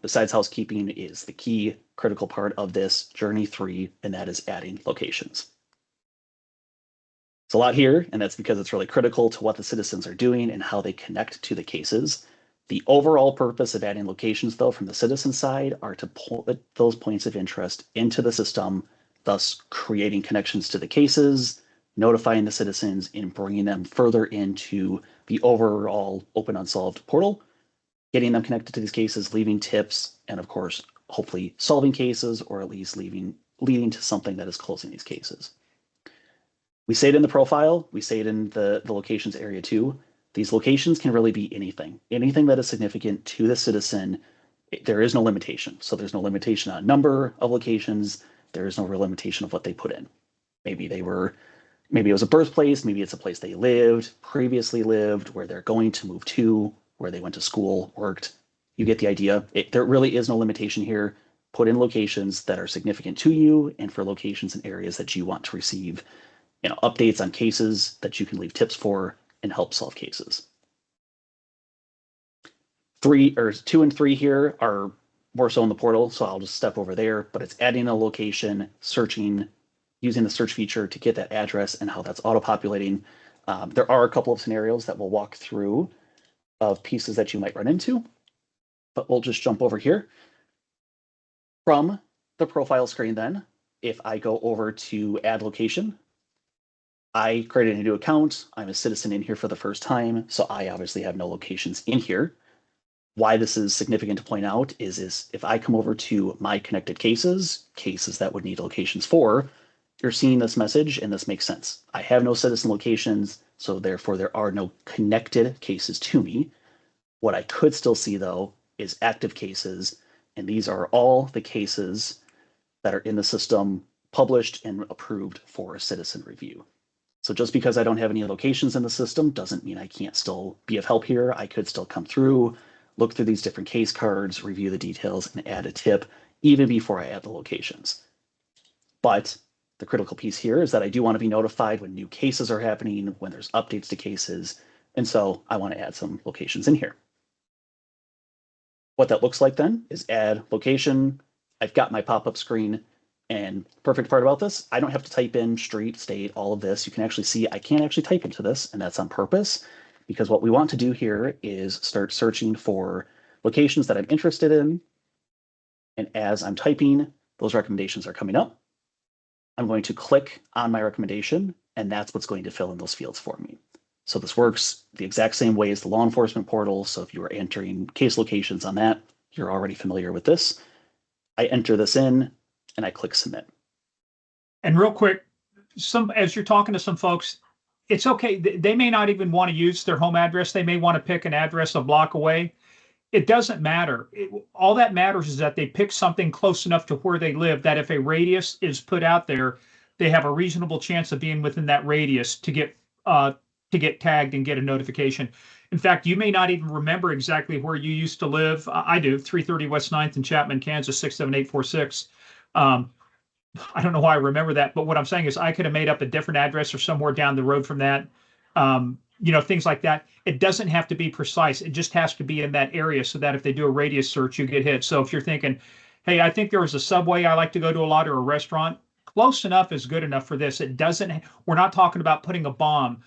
besides housekeeping, is the key critical part of this journey 3, and that is adding locations. It's a lot here, and that's because it's really critical to what the citizens are doing and how they connect to the cases. The overall purpose of adding locations, though, from the citizen side are to put those points of interest into the system, thus creating connections to the cases, notifying the citizens, and bringing them further into the overall Open Unsolved portal, getting them connected to these cases, leaving tips, and of course, hopefully solving cases or at least leading to something that is closing these cases. We say it in the profile, we say it in the locations area too. These locations can really be anything that is significant to the citizen. There is no limitation. So there's no limitation on number of locations. There is no real limitation of what they put in. Maybe it was a birthplace, maybe it's a place they previously lived, where they're going to move to, where they went to school, worked. You get the idea. There really is no limitation here. Put in locations that are significant to you and for locations and areas that you want to receive updates on cases that you can leave tips for and help solve cases. 2 and 3 here are more so in the portal, so I'll just step over there, but it's adding a location, searching, using the search feature to get that address and how that's auto-populating. There are a couple of scenarios that we'll walk through of pieces that you might run into, but we'll just jump over here. From the profile screen then, if I go over to add location, I created a new account. I'm a citizen in here for the first time, so I obviously have no locations in here. Why this is significant to point out is if I come over to my connected cases that would need locations for, you're seeing this message and this makes sense. I have no citizen locations, so therefore there are no connected cases to me. What I could still see though is active cases, and these are all the cases that are in the system published and approved for citizen review. So just because I don't have any locations in the system doesn't mean I can't still be of help here. I could still come through, look through these different case cards, review the details, and add a tip even before I add the locations. But the critical piece here is that I do want to be notified when new cases are happening, when there's updates to cases, and so I want to add some locations in here. What that looks like then is add location. I've got my pop-up screen. And perfect part about this, I don't have to type in street, state, all of this. You can actually see I can't actually type into this, and that's on purpose, because what we want to do here is start searching for locations that I'm interested in. And as I'm typing, those recommendations are coming up. I'm going to click on my recommendation, and that's what's going to fill in those fields for me. So this works the exact same way as the law enforcement portal. So if you are entering case locations on that, you're already familiar with this. I enter this in, and I click submit. And real quick, as you're talking to some folks, it's okay. They may not even want to use their home address. They may want to pick an address a block away. It doesn't matter. All that matters is that they pick something close enough to where they live that if a radius is put out there, they have a reasonable chance of being within that radius to get tagged and get a notification. In fact, you may not even remember exactly where you used to live. I do, 330 West 9th in Chapman, Kansas, 67846. I don't know why I remember that, but what I'm saying is I could have made up a different address or somewhere down the road from that. Things like that. It doesn't have to be precise. It just has to be in that area so that if they do a radius search, you get hit. So if you're thinking, hey, I think there was a Subway I like to go to a lot or a restaurant, close enough is good enough for this. We're not talking about putting a bomb,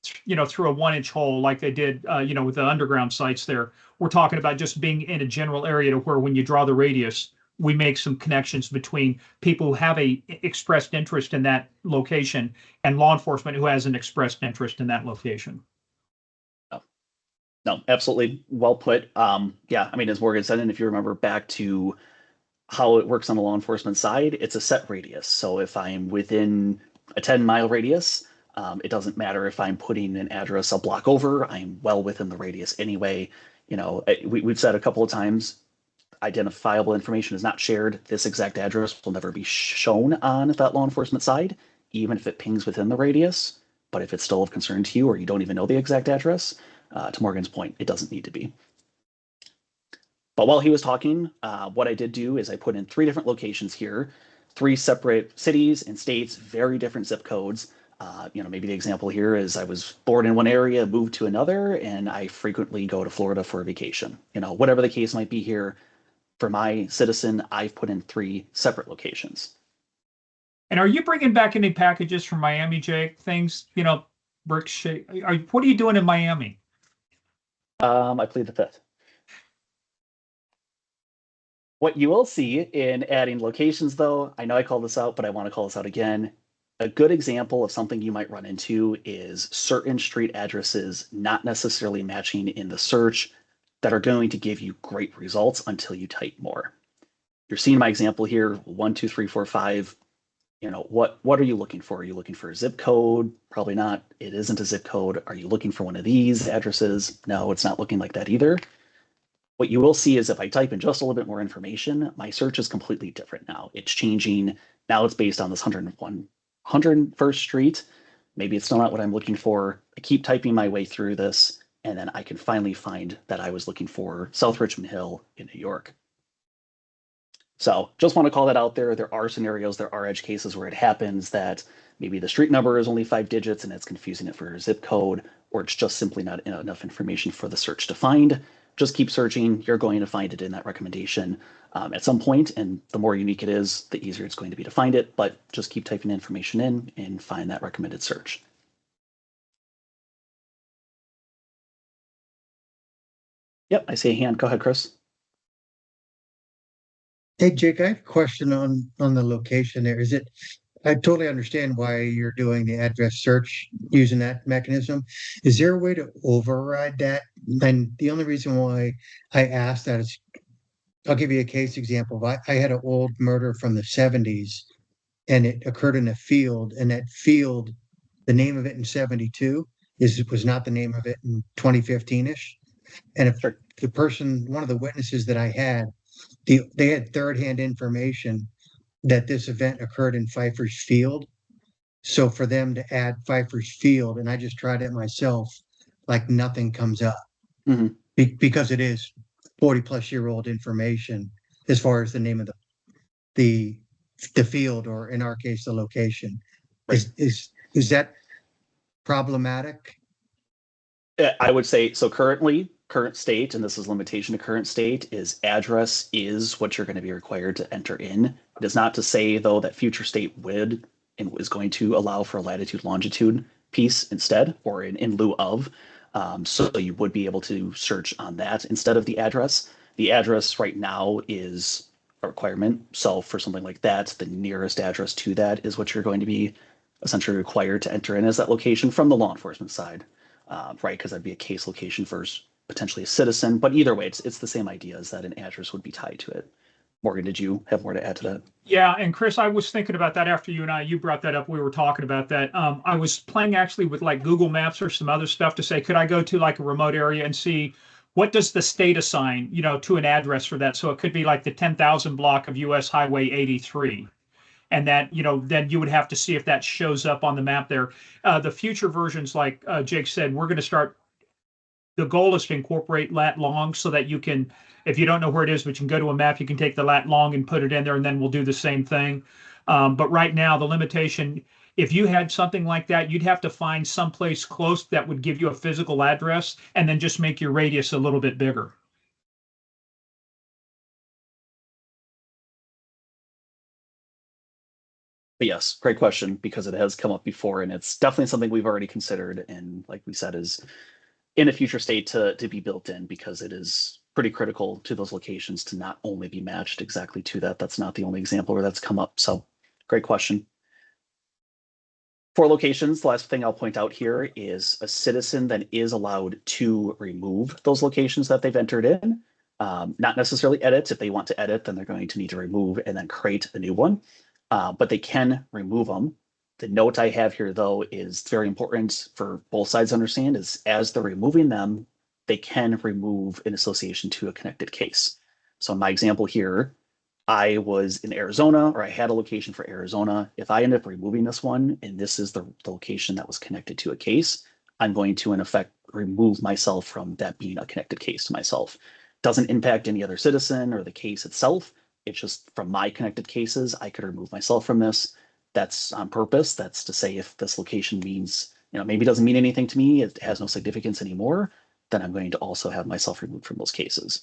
through a 1-inch hole like they did, with the underground sites there. We're talking about just being in a general area to where when you draw the radius, we make some connections between people who have a expressed interest in that location and law enforcement who has an expressed interest in that location. No, absolutely well put. As Morgan said, and if you remember back to how it works on the law enforcement side, it's a set radius. So if I'm within a 10-mile radius, it doesn't matter if I'm putting an address a block over, I'm well within the radius anyway. We've said a couple of times, identifiable information is not shared. This exact address will never be shown on that law enforcement side, even if it pings within the radius. But if it's still of concern to you or you don't even know the exact address, to Morgan's point, it doesn't need to be. But while he was talking, what I did do is I put in 3 different locations here, 3 separate cities and states, very different zip codes. Maybe the example here is I was born in one area, moved to another, and I frequently go to Florida for a vacation. Whatever the case might be here, For my citizen, I've put in 3 separate locations. And are you bringing back any packages from Miami, Jake? Things, brick shape. What are you doing in Miami? I plead the fifth. What you will see in adding locations, though, I know I called this out, but I want to call this out again. A good example of something you might run into is certain street addresses not necessarily matching in the search that are going to give you great results until you type more. You're seeing my example here, 1, 2, 3, 4, 5. What are you looking for? Are you looking for a zip code? Probably not. It isn't a zip code. Are you looking for one of these addresses? No, it's not looking like that either. What you will see is if I type in just a little bit more information, my search is completely different now. It's changing. Now it's based on this 101st Street. Maybe it's still not what I'm looking for. I keep typing my way through this, and then I can finally find that I was looking for South Richmond Hill in New York. So just want to call that out there. There are scenarios, there are edge cases where it happens that maybe the street number is only 5 digits and it's confusing it for a zip code, or it's just simply not enough information for the search to find. Just keep searching. You're going to find it in that recommendation at some point, and the more unique it is, the easier it's going to be to find it, but just keep typing information in and find that recommended search. Yep, I see a hand. Go ahead, Chris. Hey, Jake, I have a question on the location there. I totally understand why you're doing the address search using that mechanism. Is there a way to override that? And the only reason why I asked that is, I'll give you a case example. I had an old murder from the 70s and it occurred in a field, and that field, the name of it in 72 was not the name of it in 2015-ish. And if Sure. the person, one of the witnesses that I had, they had third-hand information that this event occurred in Pfeiffer's Field. So for them to add Pfeiffer's Field, and I just tried it myself, like nothing comes up. Mhm. Because it is 40-plus-year-old information as far as the name of the field, or in our case, the location. Right. Is that problematic? I would say so. Current state, and this is limitation to current state, is address is what you're going to be required to enter in. It is not to say, though, that future state would and is going to allow for a latitude longitude piece instead, or in lieu of. So you would be able to search on that instead of the address. The address right now is a requirement. So for something like that, the nearest address to that is what you're going to be essentially required to enter in as that location from the law enforcement side, right? Because that'd be a case location versus potentially a citizen. But either way, it's the same idea, is that an address would be tied to it. Morgan, did you have more to add to that? Yeah, and Chris, I was thinking about that after you brought that up. We were talking about that. I was playing actually with like Google Maps or some other stuff to say, could I go to like a remote area and see what does the state assign, to an address for that? So it could be like the 10,000 block of US Highway 83. And that, then you would have to see if that shows up on the map there. The future versions, like Jake said, we're going to start. The goal is to incorporate lat long so that you can, if you don't know where it is, but you can go to a map, you can take the lat long and put it in there, and then we'll do the same thing. But right now, the limitation, if you had something like that, you'd have to find someplace close that would give you a physical address and then just make your radius a little bit bigger. But yes, great question, because it has come up before, and it's definitely something we've already considered, and like we said, is in a future state to be built in, because it is pretty critical to those locations to not only be matched exactly to that. That's not the only example where that's come up. So great question. For locations, the last thing I'll point out here is a citizen then is allowed to remove those locations that they've entered in. Not necessarily edit. If they want to edit, then they're going to need to remove and then create a new one. But they can remove them. The note I have here, though, is very important for both sides to understand, is as they're removing them, they can remove in association to a connected case. So in my example here, I was in Arizona, or I had a location for Arizona. If I end up removing this one, and this is the location that was connected to a case, I'm going to, in effect, remove myself from that being a connected case to myself. Doesn't impact any other citizen or the case itself. It's just from my connected cases, I could remove myself from this. That's on purpose. That's to say, if this location means, maybe doesn't mean anything to me, it has no significance anymore, then I'm going to also have myself removed from those cases.